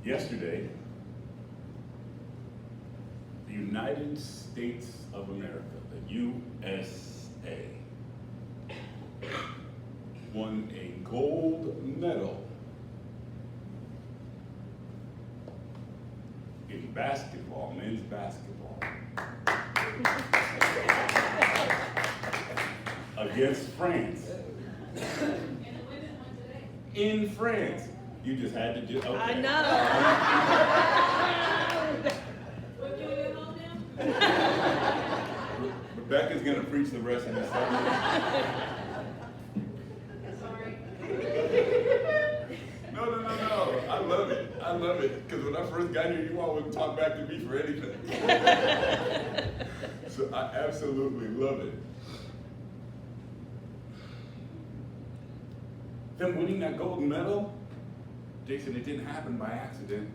Yesterday, the United States of America, the USA, won a gold medal in basketball, men's basketball, against France. In France. You just had to do, okay. I know. What, can we get home now? Rebecca's gonna preach the rest of the sermon. Sorry. No. I love it. Because when I first got here, you all wouldn't talk back to me for anything. So I absolutely love it. Them winning that gold medal, Jason, it didn't happen by accident.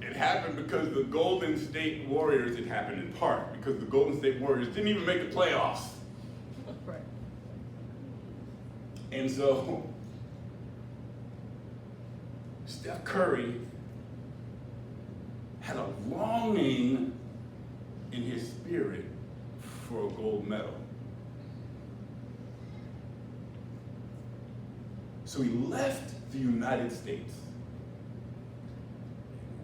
It happened because the Golden State Warriors, it happened in part because the Golden State Warriors didn't even make the playoffs. Right. And so, Steph Curry had a longing in his spirit for a gold medal. So he left the United States,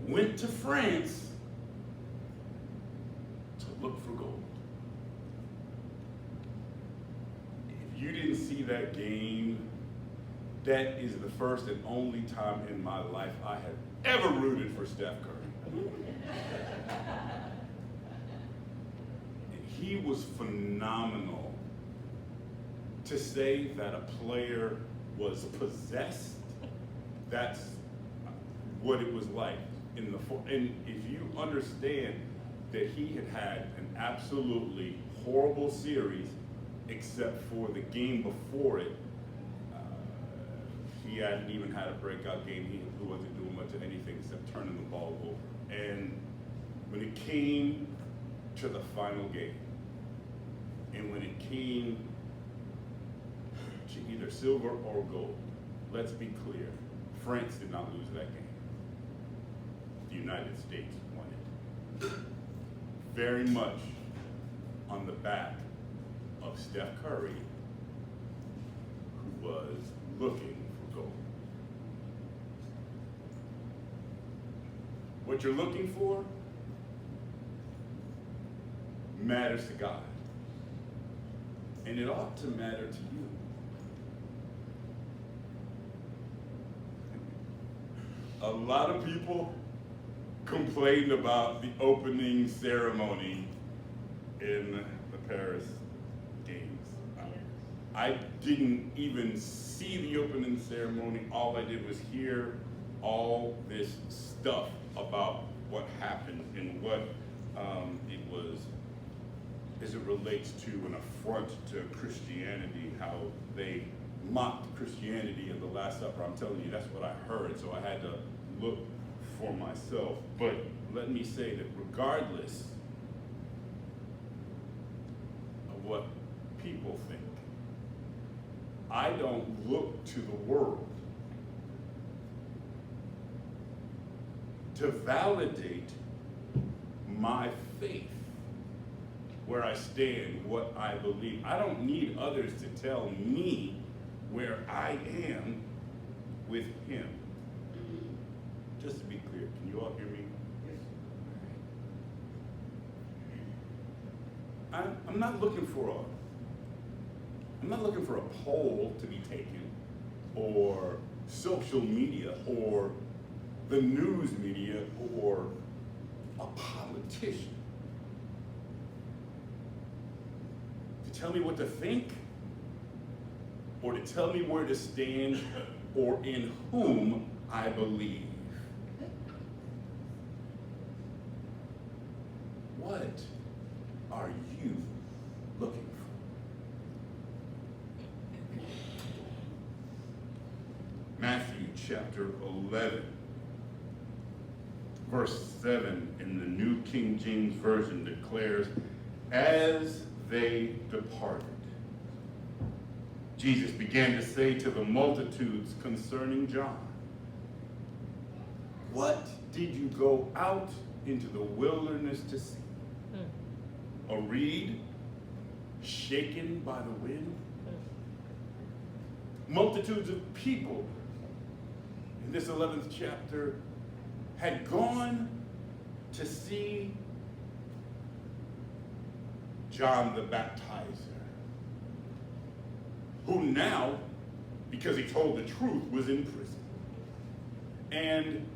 went to France to look for gold. If you didn't see that game, that is the first and only time in my life I have ever rooted for Steph Curry. And he was phenomenal. To say that a player was possessed, that's what it was like. And if you understand that he had had an absolutely horrible series, except for the game before it, he hadn't even had a breakout game. He wasn't doing much of anything except turning the ball over. And when it came to the final game, and when it came to either silver or gold, let's be clear, France did not lose that game. The United States won it. Very much on the back of Steph Curry, who was looking for gold. What you're looking for matters to God. And it ought to matter to you. A lot of people complained about the opening ceremony in the Paris Games. I didn't even see the opening ceremony. All I did was hear all this stuff about what happened and what it was, as it relates to an affront to Christianity, how they mocked Christianity in the Last Supper. I'm telling you, that's what I heard, so I had to look for myself. But let me say that regardless of what people think, I don't look to the world to validate my faith, where I stand, what I believe. I don't need others to tell me where I am with him. Just to be clear, can you all hear me? Yes. I'm not looking for a poll to be taken, or social media, or the news media, or a politician to tell me what to think, or to tell me where to stand, or in whom I believe. What are you looking for? Matthew chapter 11, verse 7 in the New King James Version declares, as they departed, Jesus began to say to the multitudes concerning John, "What did you go out into the wilderness to see? A reed shaken by the wind?" Multitudes of people in this 11th chapter had gone to see John the Baptizer, who now, because he told the truth, was in prison. And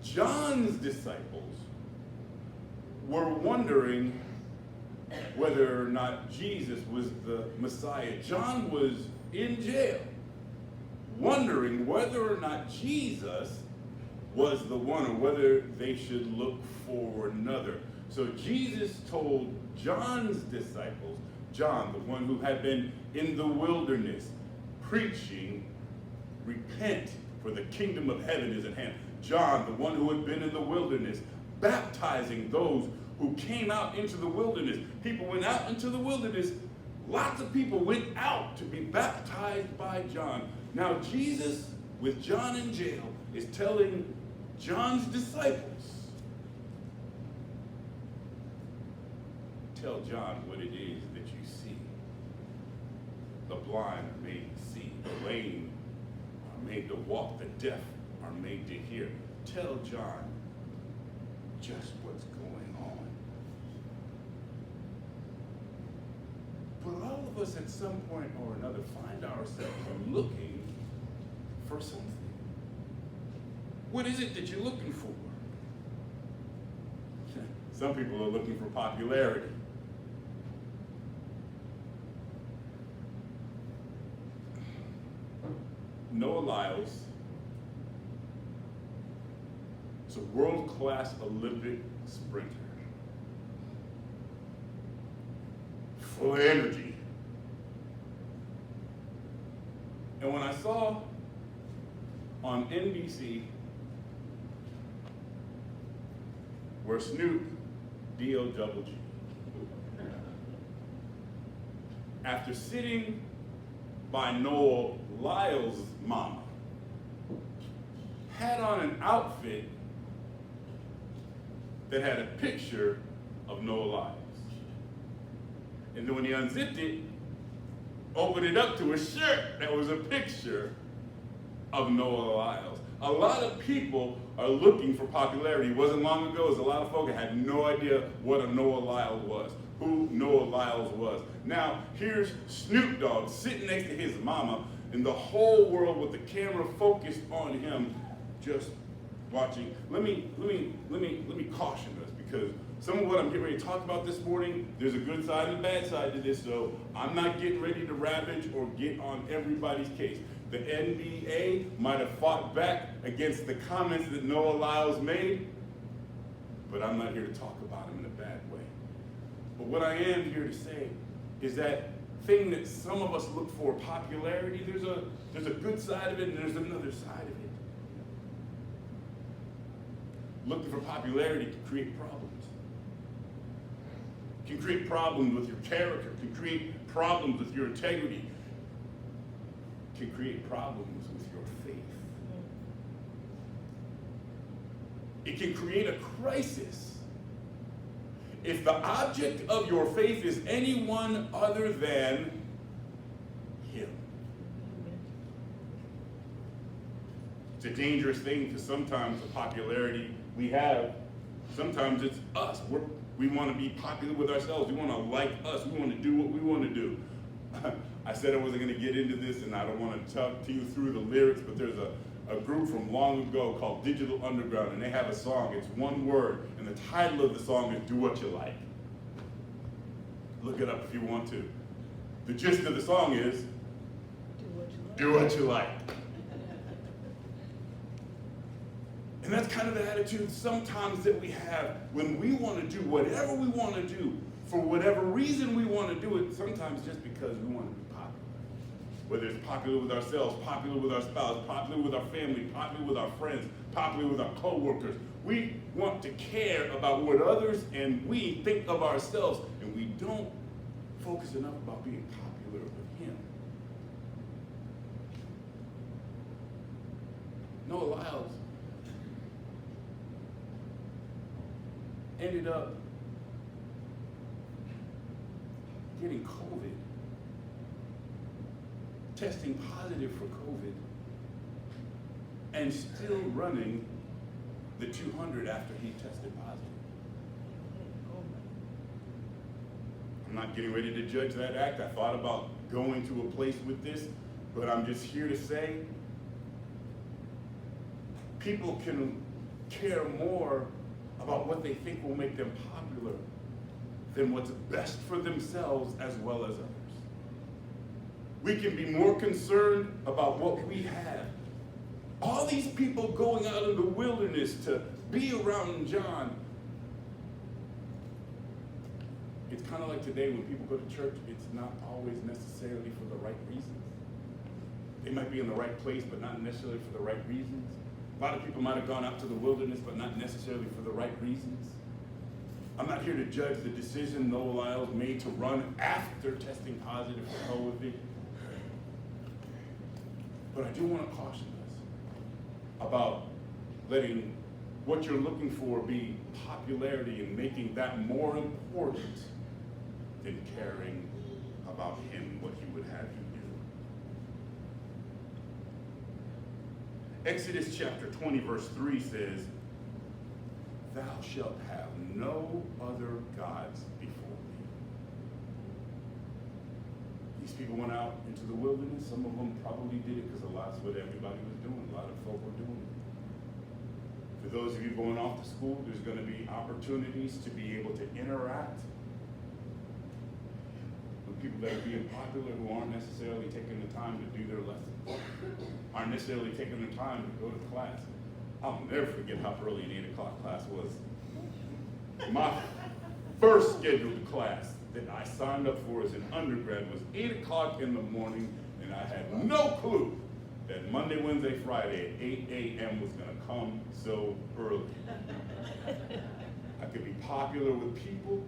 John's disciples were wondering whether or not Jesus was the Messiah. John was in jail, wondering whether or not Jesus was the one, or whether they should look for another. So Jesus told John's disciples, John, the one who had been in the wilderness, preaching, "Repent, for the kingdom of heaven is at hand." John, the one who had been in the wilderness, baptizing those who came out into the wilderness. People went out into the wilderness. Lots of people went out to be baptized by John. Now Jesus, with John in jail, is telling John's disciples, "Tell John what it is that you see. The blind are made to see, the lame are made to walk, the deaf are made to hear. Tell John just what's going on." But all of us at some point or another find ourselves looking for something. What is it that you're looking for? Some people are looking for popularity. Noah Lyles is a world-class Olympic sprinter, full of energy. And when I saw on NBC where Snoop D-O-double-G, after sitting by Noah Lyles' mama, had on an outfit that had a picture of Noah Lyles. And then when he unzipped it, opened it up to a shirt that was a picture of Noah Lyles. A lot of people are looking for popularity. It wasn't long ago, as a lot of folk had no idea what a Noah Lyles was, who Noah Lyles was. Now, here's Snoop Dogg sitting next to his mama, and the whole world with the camera focused on him, just watching. Let me caution us, because some of what I'm getting ready to talk about this morning, there's a good side and a bad side to this, so I'm not getting ready to ravage or get on everybody's case. The NBA might have fought back against the comments that Noah Lyles made, but I'm not here to talk about him in a bad way. But what I am here to say is that thing that some of us look for, popularity, there's a good side of it and there's another side of it. Looking for popularity can create problems. Can create problems with your character, can create problems with your integrity, can create problems with your faith. It can create a crisis if the object of your faith is anyone other than Him. It's a dangerous thing, because sometimes the popularity we have, sometimes it's us. We want to be popular with ourselves. We want to like us. We want to do what we want to do. I said I wasn't going to get into this, and I don't want to talk to you through the lyrics, but there's a group from long ago called Digital Underground, and they have a song. It's one word, and the title of the song is "Do What You Like." Look it up if you want to. The gist of the song is, do what you like. And that's kind of the attitude sometimes that we have when we want to do whatever we want to do, for whatever reason we want to do it, sometimes just because we want to be popular. Whether it's popular with ourselves, popular with our spouse, popular with our family, popular with our friends, popular with our co-workers. We want to care about what others and we think of ourselves, and we don't focus enough about being popular Noah Lyles ended up getting COVID, testing positive for COVID, and still running the 200 after he tested positive. I'm not getting ready to judge that act. I thought about going to a place with this, but I'm just here to say people can care more about what they think will make them popular than what's best for themselves as well as others. We can be more concerned about what we have. All these people going out in the wilderness to be around John. It's kind of like today when people go to church, it's not always necessarily for the right reasons. They might be in the right place, but not necessarily for the right reasons. A lot of people might have gone out to the wilderness, but not necessarily for the right reasons. I'm not here to judge the decision Noah Lyles made to run after testing positive for COVID. But I do want to caution us about letting what you're looking for be popularity and making that more important than caring about him, what he would have you do. Exodus chapter 20, verse 3 says, "Thou shalt have no other gods before me." These people went out into the wilderness. Some of them probably did it because that's what everybody was doing. A lot of folk were doing it. For those of you going off to school, there's going to be opportunities to be able to interact with people that are being popular who aren't necessarily taking the time to do their lessons, aren't necessarily taking the time to go to class. I'll never forget how early an 8 o'clock class was. My first scheduled class that I signed up for as an undergrad was 8 o'clock in the morning, and I had no clue that Monday, Wednesday, Friday at 8 a.m. was going to come so early. I could be popular with people,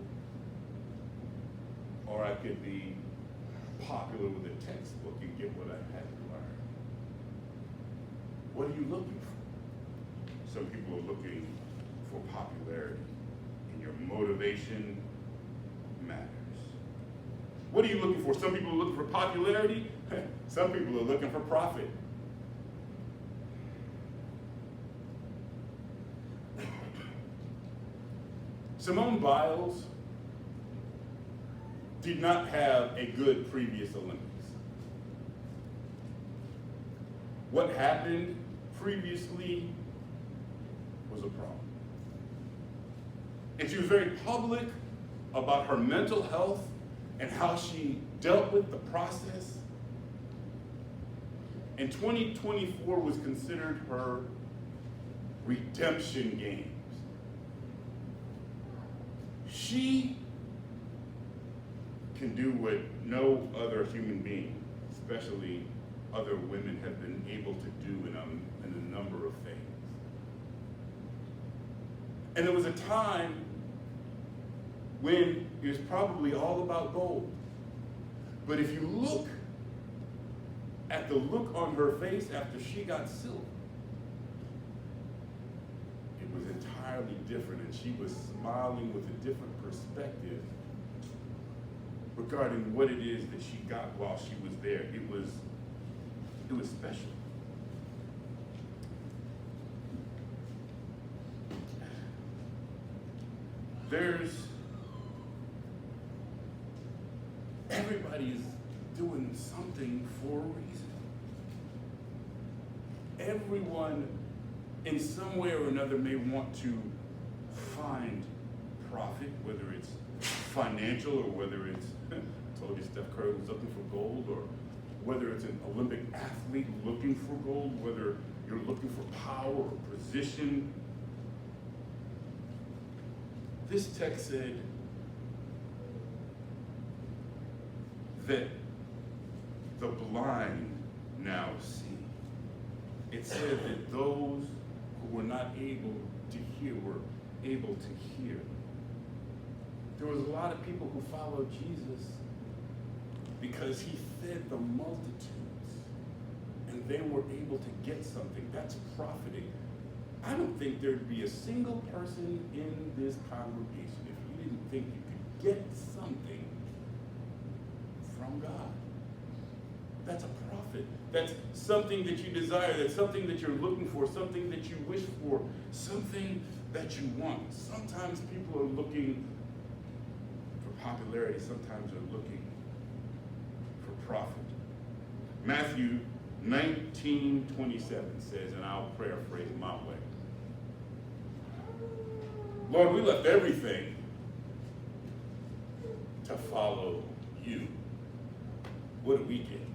or I could be popular with a textbook and get what I had to learn. What are you looking for? Some people are looking for popularity, and your motivation matters. What are you looking for? Some people are looking for popularity. Some people are looking for profit. Simone Biles did not have a good previous Olympics. What happened previously was a problem. And she was very public about her mental health and how she dealt with the process. And 2024 was considered her redemption games. She can do what no other human being, especially other women, have been able to do in a number of things. And there was a time when it was probably all about gold. But if you look at the look on her face after she got silver, it was entirely different, and she was smiling with a different perspective regarding what it is that she got while she was there. It was special. Everybody's doing something for a reason. Everyone in some way or another may want to find profit, whether it's financial or whether it's, I told you Steph Curry was looking for gold, or whether it's an Olympic athlete looking for gold, whether you're looking for power or position. This text said that the blind now see. It said that those who were not able to hear were able to hear. There was a lot of people who followed Jesus because he fed the multitudes, and they were able to get something. That's profiting. I don't think there'd be a single person in this congregation if you didn't think you could get something from God. That's a profit. That's something that you desire. That's something that you're looking for, something that you wish for, something that you want. Sometimes people are looking for popularity. Sometimes they're looking for profit. Matthew 19:27 says, and I'll paraphrase my way, Lord, we left everything to follow you. What do we get?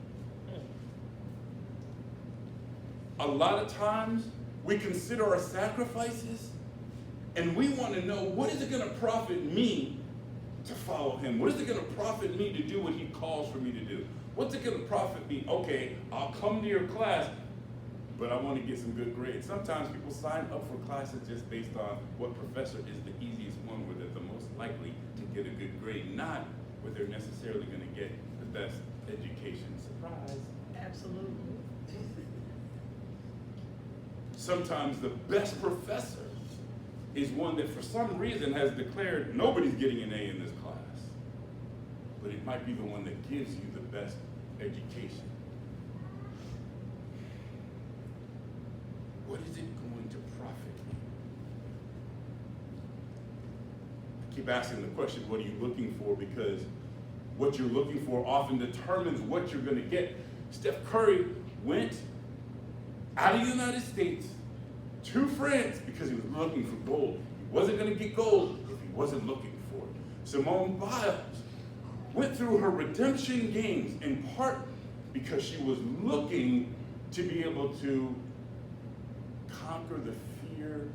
A lot of times we consider our sacrifices and we want to know, what is it going to profit me to follow him? What is it going to profit me to do what he calls for me to do? What's it going to profit me? Okay, I'll come to your class, but I want to get some good grades. Sometimes people sign up for classes just based on what professor is the easiest one, where they're the most likely to get a good grade, not where they're necessarily going to get the best education. Surprise. Absolutely. Sometimes the best professor is one that for some reason has declared nobody's getting an A in this class. But it might be the one that gives you the best education. What is it going to profit me? I keep asking the question, what are you looking for? Because what you're looking for often determines what you're going to get. Steph Curry went out of the United States to France because he was looking for gold. He wasn't going to get gold if he wasn't looking for it. Simone Biles went through her redemption games in part because she was looking to be able to conquer the fear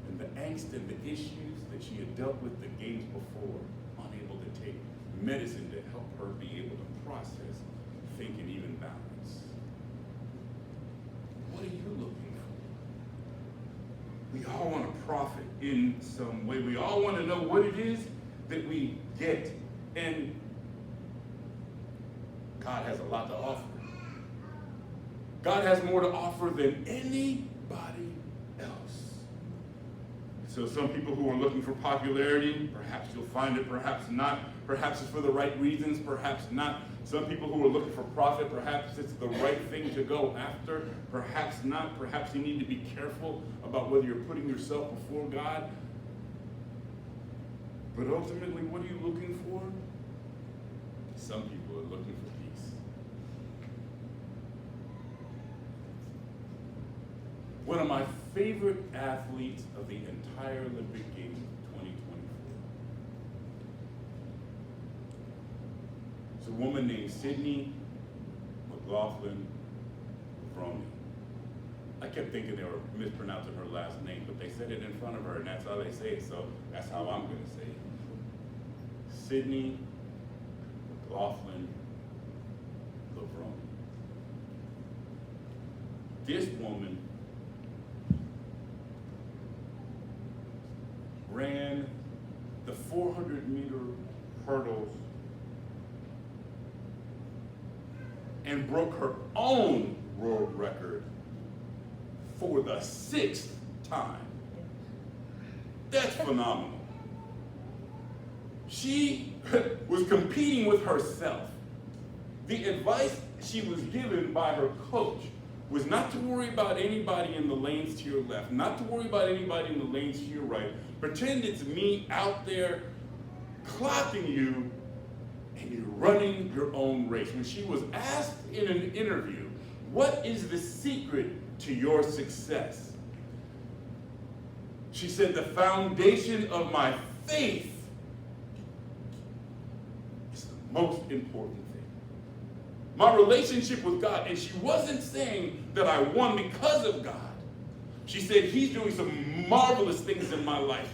and the angst and the issues that she had dealt with the games before, unable to take medicine to help her be able to process, think, and even balance. What are you looking for? We all want to profit in some way. We all want to know what it is that we get. And God has a lot to offer. God has more to offer than anybody else. So some people who are looking for popularity, perhaps you'll find it, perhaps not. Perhaps it's for the right reasons, perhaps not. Some people who are looking for profit, perhaps it's the right thing to go after, perhaps not. Perhaps you need to be careful about whether you're putting yourself before God. But ultimately, what are you looking for? Some people are looking for peace. One of my favorite athletes of the entire Olympic Games of 2024 is a woman named Sydney McLaughlin-Vroni. I kept thinking they were mispronouncing her last name, but they said it in front of her, and that's how they say it, so that's how I'm going to say it. Sydney McLaughlin-Vroni. This woman ran the 400-meter hurdles and broke her own world record for the 6th time. That's phenomenal. She was competing with herself. The advice she was given by her coach was not to worry about anybody in the lanes to your left, not to worry about anybody in the lanes to your right. Pretend it's me out there clocking you and you're running your own race. When she was asked in an interview, what is the secret to your success? She said, the foundation of my faith is the most important thing. My relationship with God. And she wasn't saying that I won because of God. She said, he's doing some marvelous things in my life.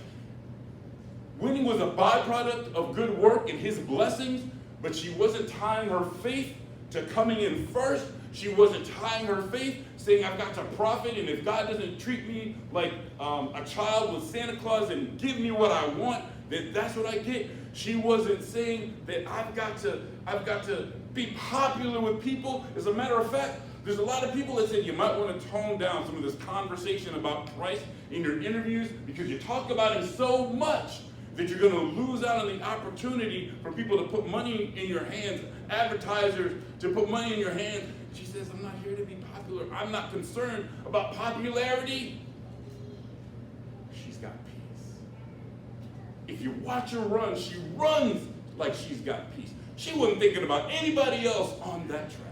Winning was a byproduct of good work and his blessings, but she wasn't tying her faith to coming in first. She wasn't tying her faith, saying I've got to profit, and if God doesn't treat me like a child with Santa Claus and give me what I want, then that's what I get. She wasn't saying that I've got to be popular with people. As a matter of fact, There's a lot of people that said you might want to tone down some of this conversation about Christ in your interviews because you talk about him so much that you're going to lose out on the opportunity for people to put money in your hands, advertisers to put money in your hands. She says, I'm not here to be popular. I'm not concerned about popularity. She's got peace. If you watch her run, she runs like she's got peace. She wasn't thinking about anybody else on that track.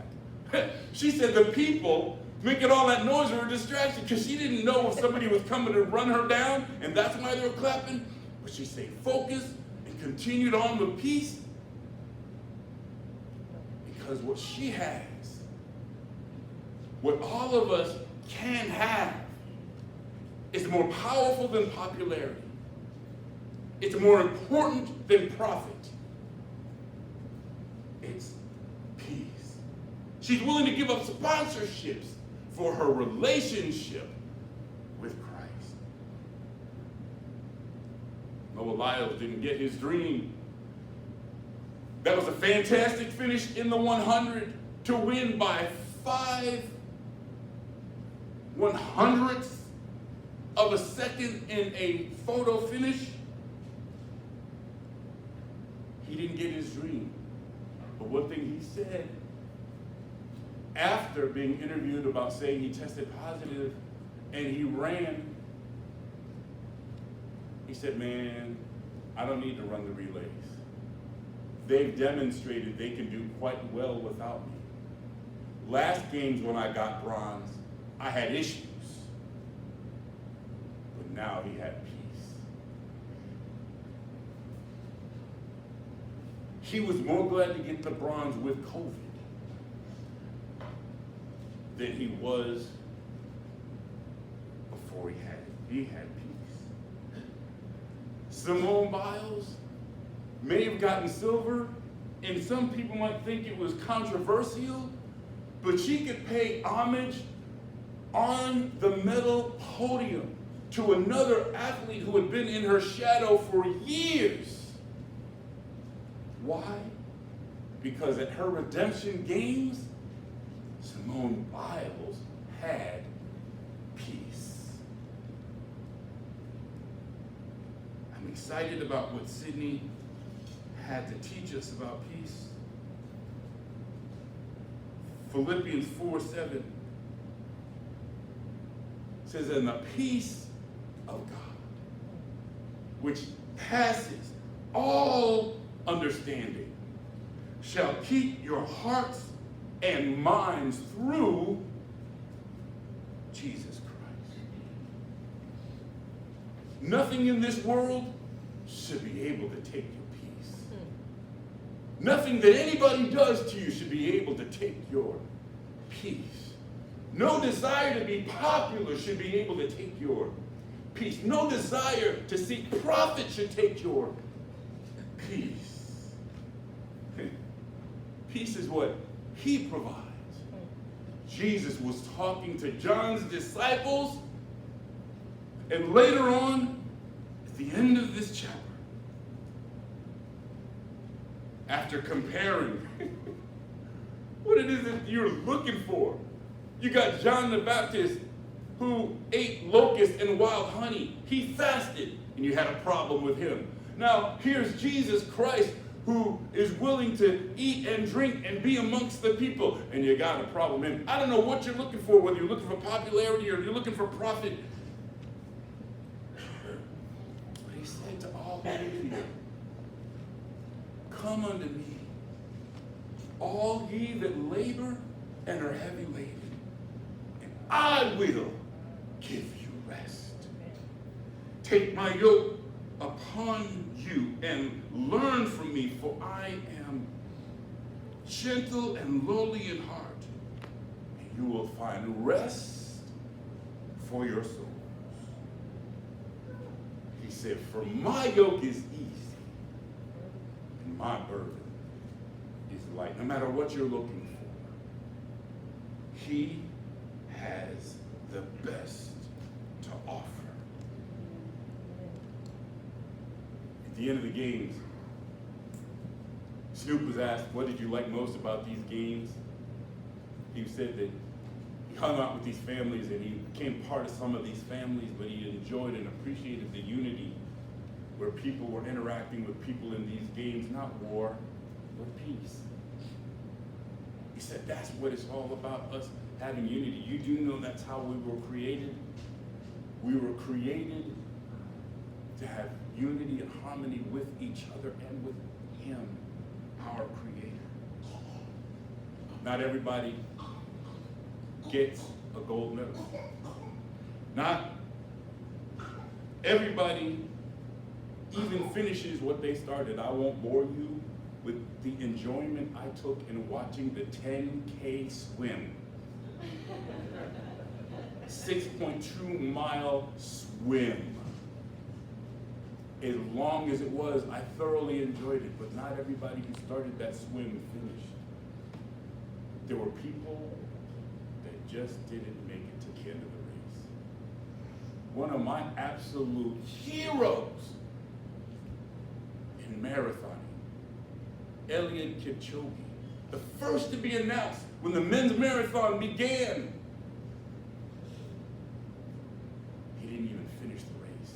She said the people making all that noise were a distraction because she didn't know if somebody was coming to run her down, and that's why they were clapping. But she stayed focused and continued on with peace because what she has, what all of us can have, is more powerful than popularity. It's more important than profit. It's peace. She's willing to give up sponsorships for her relationship with Christ. Noah Lyles didn't get his dream. That was a fantastic finish in the 100 to win by 5/100ths of a second in a photo finish. He didn't get his dream. But one thing he said after being interviewed about saying he tested positive and he ran, he said, man, I don't need to run the relays. They've demonstrated they can do quite well without me. Last games when I got bronze, I had issues. But now he had peace. He was more glad to get the bronze with COVID than he was before he had it. He had peace. Simone Biles may have gotten silver, and some people might think it was controversial, but she could pay homage on the medal podium to another athlete who had been in her shadow for years. Why? Because at her redemption games, Simone Biles had peace. I'm excited about what Sydney had to teach us about peace. Philippians 4:7 says, and the peace of God, which passes all understanding, shall keep your hearts and minds through Jesus Christ. Nothing in this world should be able to take your peace. Nothing that anybody does to you should be able to take your peace. No desire to be popular should be able to take your peace. No desire to seek profit should take your peace. Peace is what he provides. Jesus was talking to John's disciples, and later on, at the end of this chapter, after comparing what it is that you're looking for, you got John the Baptist who ate locusts and wild honey. He fasted, and you had a problem with him. Now, here's Jesus Christ, who is willing to eat and drink and be amongst the people, and you got a problem. And I don't know what you're looking for, whether you're looking for popularity or you're looking for profit. But he said to all who are here, come unto me, all ye that labor and are heavy laden, and I will give you rest. Take my yoke upon you and learn from me, for I am gentle and lowly in heart, and you will find rest for your souls. He said, for my yoke is easy and my burden is light. No matter what you're looking for, he has the best to offer. At the end of the games, Snoop was asked, what did you like most about these games? He said that hung out with these families and he became part of some of these families, but he enjoyed and appreciated the unity where people were interacting with people in these games, not war, but peace. He said that's what it's all about, us having unity. You do know that's how we were created? We were created to have unity and harmony with each other and with him, our creator. Not everybody gets a gold medal. Not everybody even finishes what they started. I won't bore you with the enjoyment I took in watching the 10K swim. 6.2 mile swim. As long as it was, I thoroughly enjoyed it, but not everybody who started that swim finished. There were people that just didn't make it to the end of the race. One of my absolute heroes in marathoning, Eliud Kipchoge, the first to be announced when the men's marathon began. He didn't even finish the race.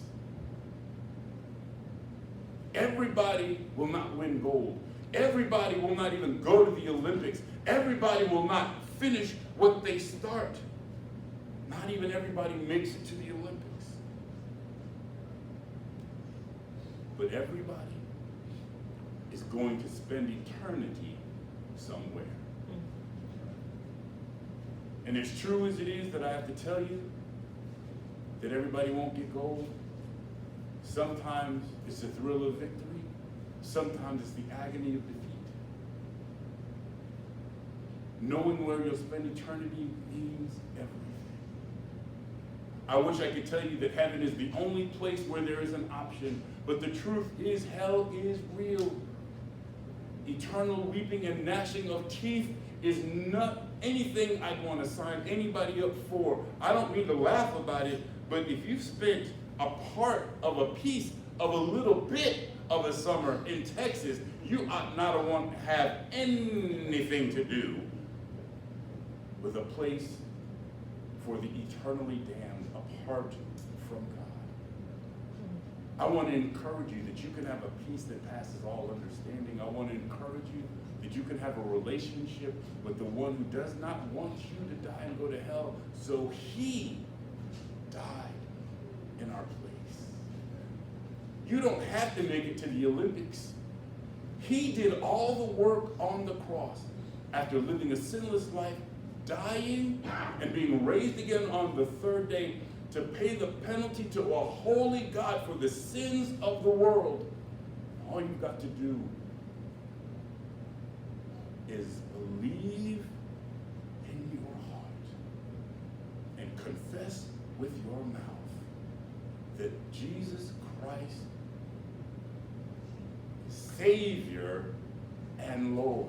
Everybody will not win gold. Everybody will not even go to the Olympics. Everybody will not finish what they start. Not even everybody makes it to the Olympics. But everybody is going to spend eternity somewhere. And as true as it is that I have to tell you that everybody won't get gold, sometimes it's the thrill of victory, sometimes it's the agony of defeat. Knowing where you'll spend eternity means everything. I wish I could tell you that heaven is the only place where there is an option, but the truth is hell is real. Eternal weeping and gnashing of teeth is not anything I'd want to sign anybody up for. I don't mean to laugh about it, but if you've spent a part of a piece of a little bit of a summer in Texas, you ought not to want to have anything to do with a place for the eternally damned apart from God. I want to encourage you that you can have a peace that passes all understanding. I want to encourage you that you can have a relationship with the one who does not want you to die and go to hell, so he died in our place. You don't have to make it to the Olympics. He did all the work on the cross after living a sinless life, dying and being raised again on the third day to pay the penalty to a holy God for the sins of the world. All you've got to do is believe in your heart and confess with your mouth that Jesus Christ, Savior and Lord,